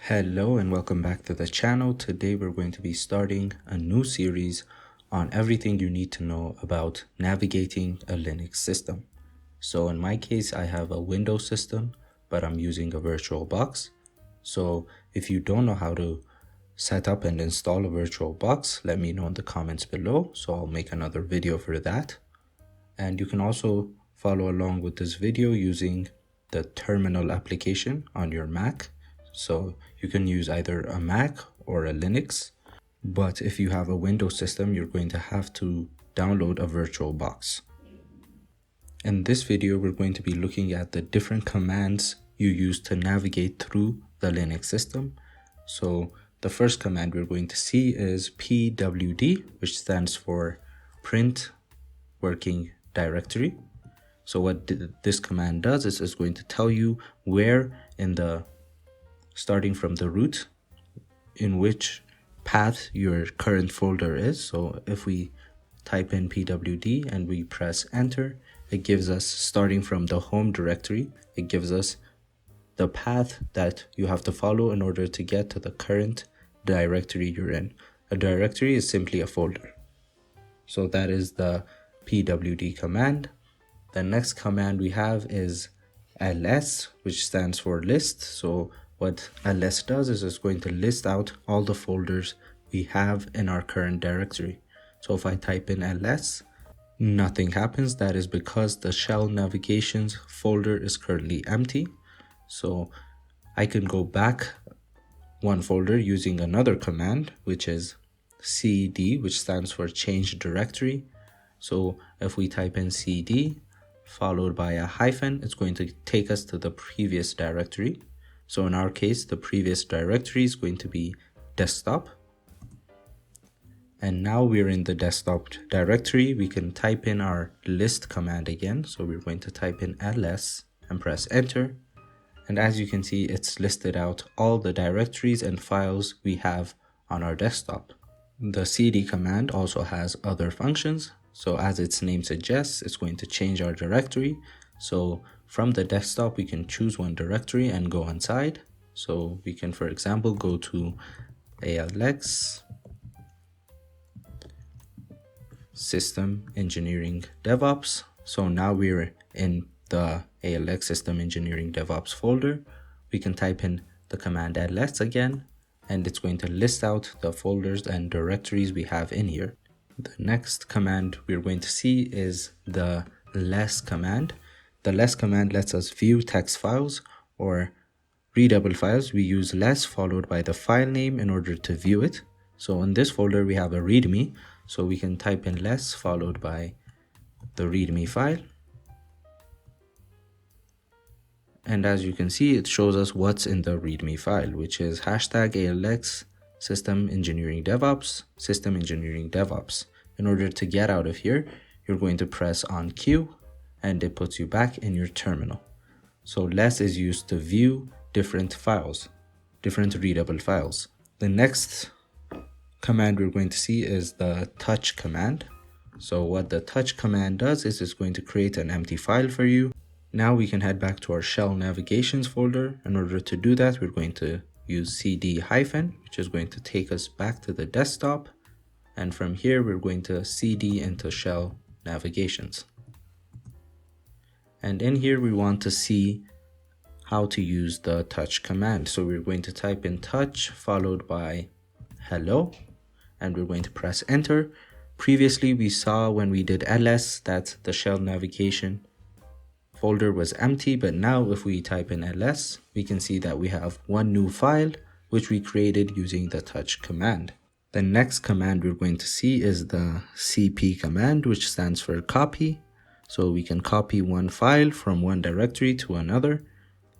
Hello and welcome back to the channel. Today we're going to be starting a new series on everything you need to know about navigating a Linux system. So in my case, I have a Windows system, but I'm using a VirtualBox. So if you don't know how to set up and install a VirtualBox, let me know in the comments below. So I'll make another video for that. And you can also follow along with this video using the terminal application on your Mac. So you can use either a Mac or a Linux, but if you have a Windows system, you're going to have to download a VirtualBox. In this video, we're going to be looking at the different commands you use to navigate through the Linux system. So the first command we're going to see is pwd, which stands for print working directory. So what this command does is it's going to tell you where in the starting from the root in which path your current folder is. So if we type in pwd and we press enter, it gives us, starting from the home directory, it gives us the path that you have to follow in order to get to the current directory you're in. A directory is simply a folder. So that is the pwd command. The next command we have is ls, which stands for list. So what ls does is it's going to list out all the folders we have in our current directory. So if I type in ls, nothing happens. That is because the shell navigations folder is currently empty. So I can go back one folder using another command, which is cd, which stands for change directory. So if we type in cd followed by a hyphen, it's going to take us to the previous directory. So in our case, the previous directory is going to be desktop. And now we're in the desktop directory. We can type in our list command again. So we're going to type in ls and press enter. And as you can see, it's listed out all the directories and files we have on our desktop. The cd command also has other functions. So as its name suggests, it's going to change our directory. So from the desktop, we can choose one directory and go inside. So we can, for example, go to ALX System Engineering DevOps. So now we're in the ALX System Engineering DevOps folder. We can type in the command ls again, and it's going to list out the folders and directories we have in here. The next command we're going to see is the less command. The less command lets us view text files or readable files. We use less followed by the file name in order to view it. So in this folder, we have a readme. So we can type in less followed by the readme file. And as you can see, it shows us what's in the readme file, which is #ALX System Engineering DevOps, System Engineering DevOps. In order to get out of here, you're going to press on Q and it puts you back in your terminal. So less is used to view different files, different readable files. The next command we're going to see is the touch command. So what the touch command does is it's going to create an empty file for you. Now we can head back to our shell navigations folder. In order to do that, we're going to use cd hyphen, which is going to take us back to the desktop. And from here, we're going to cd into shell navigations. And in here, we want to see how to use the touch command. So we're going to type in touch followed by hello, and we're going to press enter. Previously, we saw when we did ls that the shell navigation folder was empty, but now if we type in ls, we can see that we have one new file which we created using the touch command. The next command we're going to see is the cp command, which stands for copy. So we can copy one file from one directory to another.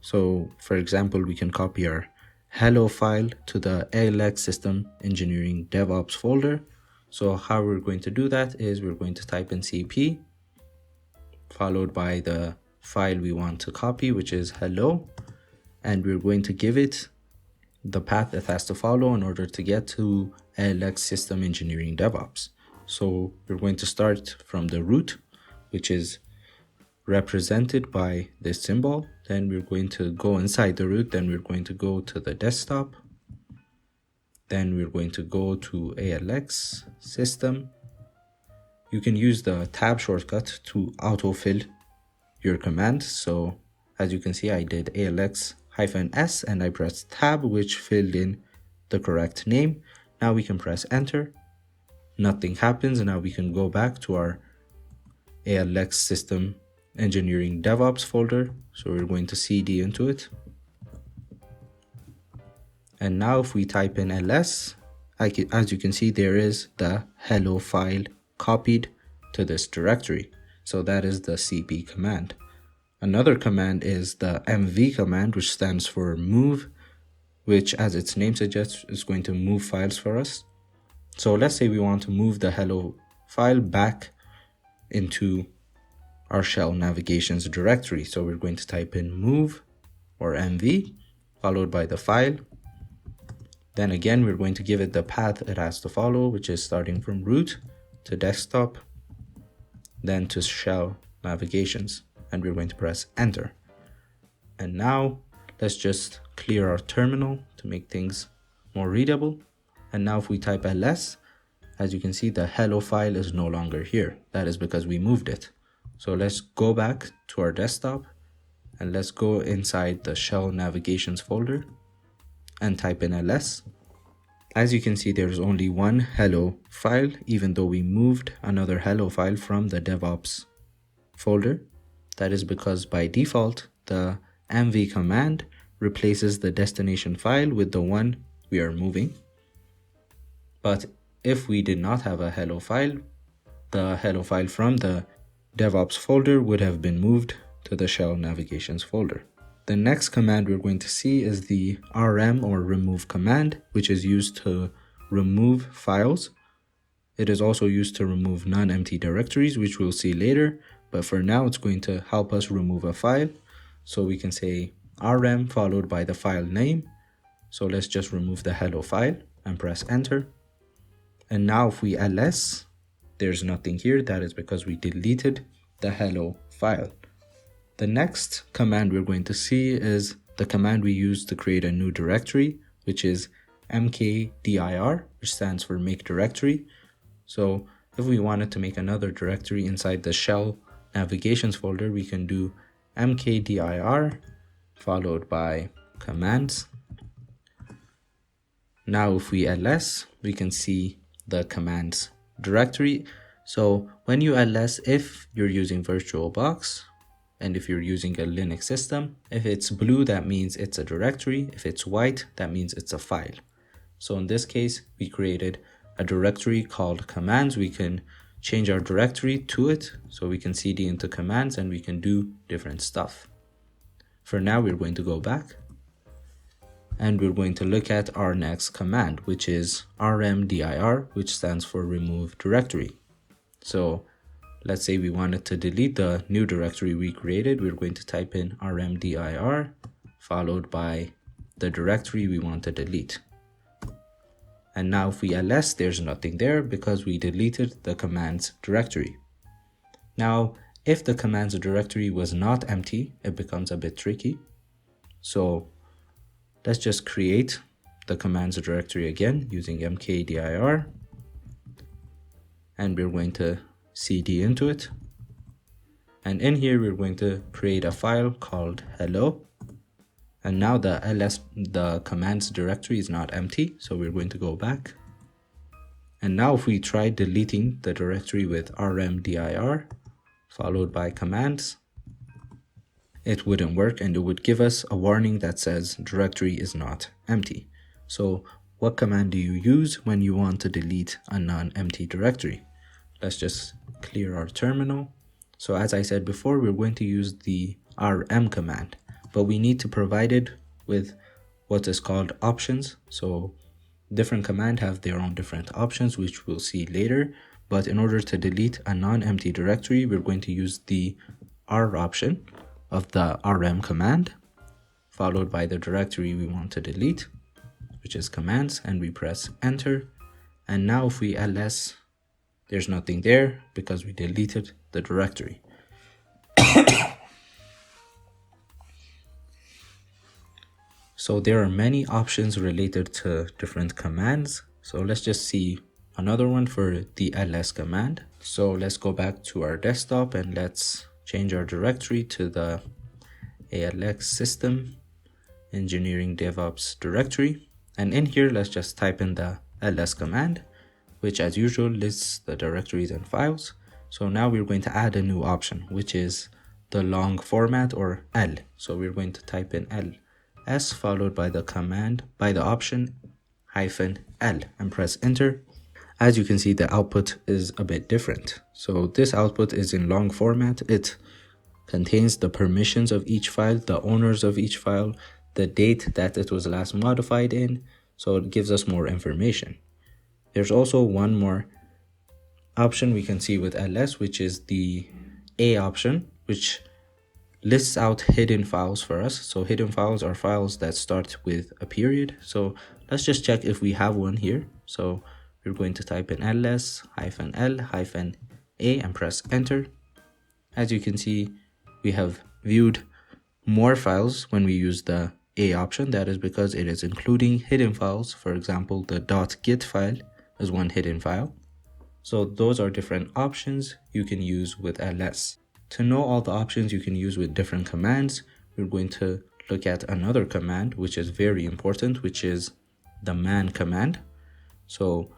So for example, we can copy our hello file to the ALX System Engineering DevOps folder. So how we're going to do that is we're going to type in cp followed by the file we want to copy, which is hello, and we're going to give it the path it has to follow in order to get to ALX System Engineering DevOps. So we're going to start from the root, which is represented by this symbol. then we're going to go inside the root, then we're going to go to the desktop, then we're going to go to ALX system. You can use the tab shortcut to autofill your command. So as you can see, I did ALX-S and I pressed tab, which filled in the correct name. Now we can press enter. Nothing happens. Now we can go back to our ALX system engineering DevOps folder. So we're going to CD into it. And now if we type in ls, as you can see, there is the hello file copied to this directory. So that is the cp command. Another command is the mv command, which stands for move, which as its name suggests is going to move files for us. So let's say we want to move the hello file back into our shell navigations directory. So we're going to type in move or mv followed by the file. Then again, we're going to give it the path it has to follow, which is starting from root to desktop, then to shell navigations, and we're going to press enter. And now let's just clear our terminal to make things more readable. And now if we type ls, as you can see, the hello file is no longer here. That is because we moved it. So let's go back to our desktop and let's go inside the shell navigations folder and type in ls. As you can see, there's only one hello file, even though we moved another hello file from the DevOps folder. That is because by default, the mv command replaces the destination file with the one we are moving. But if we did not have a hello file, the hello file from the DevOps folder would have been moved to the shell navigations folder. The next command we're going to see is the rm or remove command, which is used to remove files. It is also used to remove non-empty directories, which we'll see later, but for now it's going to help us remove a file. So we can say rm followed by the file name. So let's just remove the hello file and press enter. And now if we ls, there's nothing here. That is because we deleted the hello file. The next command we're going to see is the command we use to create a new directory, which is mkdir, which stands for make directory. So if we wanted to make another directory inside the shell navigations folder, we can do mkdir followed by commands. Now if we ls, we can see the commands directory. So when you ls, if you're using VirtualBox, and if you're using a Linux system, if it's blue, that means it's a directory. If it's white, that means it's a file. So in this case, we created a directory called commands. We can change our directory to it. So we can cd into commands and we can do different stuff. For now, we're going to go back and we're going to look at our next command, which is rmdir, which stands for remove directory. So let's say we wanted to delete the new directory we created. We're going to type in rmdir followed by the directory we want to delete. And now if we ls, there's nothing there because we deleted the commands directory. Now, if the commands directory was not empty, it becomes a bit tricky. So let's just create the commands directory again using mkdir. And we're going to cd into it, and in here we're going to create a file called hello. And now the commands directory is not empty, so we're going to go back. And now if we try deleting the directory with rmdir followed by commands, it wouldn't work and it would give us a warning that says directory is not empty. So what command do you use when you want to delete a non-empty directory? Let's just clear our terminal. So as I said before, we're going to use the rm command, but we need to provide it with what is called options. So different commands have their own different options, which we'll see later. But in order to delete a non-empty directory, we're going to use the r option of the rm command, followed by the directory we want to delete, which is commands, and we press enter. And now if we ls, there's nothing there because we deleted the directory. So there are many options related to different commands. So let's just see another one for the ls command. So let's go back to our desktop and let's change our directory to the ALX system engineering DevOps directory. And in here, let's just type in the ls command, which as usual lists the directories and files. So now we're going to add a new option, which is the long format, or L. So we're going to type in ls followed by the command, by the option -L, and press enter. As you can see, the output is a bit different. So this output is in long format. It contains the permissions of each file, the owners of each file, the date that it was last modified in. So it gives us more information. There's also one more option we can see with ls, which is the A option, which lists out hidden files for us. So hidden files are files that start with a period. So let's just check if we have one here. So we're going to type in ls-l-a and press enter. As you can see, we have viewed more files when we use the A option. That is because it is including hidden files. For example, the .git file is one hidden file. So those are different options you can use with ls. To know all the options you can use with different commands, we're going to look at another command which is very important, which is the man command. So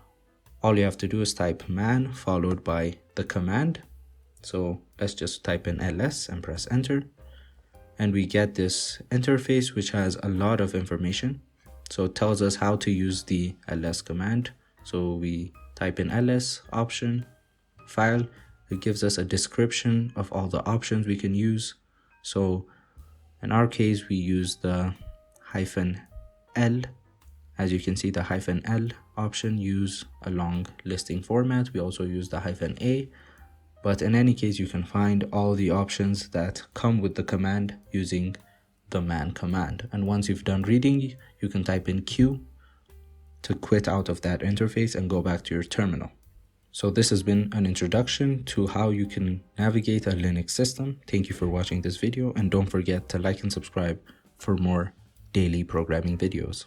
all you have to do is type man followed by the command. So let's just type in ls and press enter. And we get this interface which has a lot of information. So it tells us how to use the ls command. So we type in ls option file. It gives us a description of all the options we can use. So in our case, we use the -L. As you can see, the -L option use a long listing format. We also use the -A. But in any case, you can find all the options that come with the command using the man command. And once you've done reading, you can type in Q to quit out of that interface and go back to your terminal. So this has been an introduction to how you can navigate a Linux system. Thank you for watching this video, and don't forget to like and subscribe for more daily programming videos.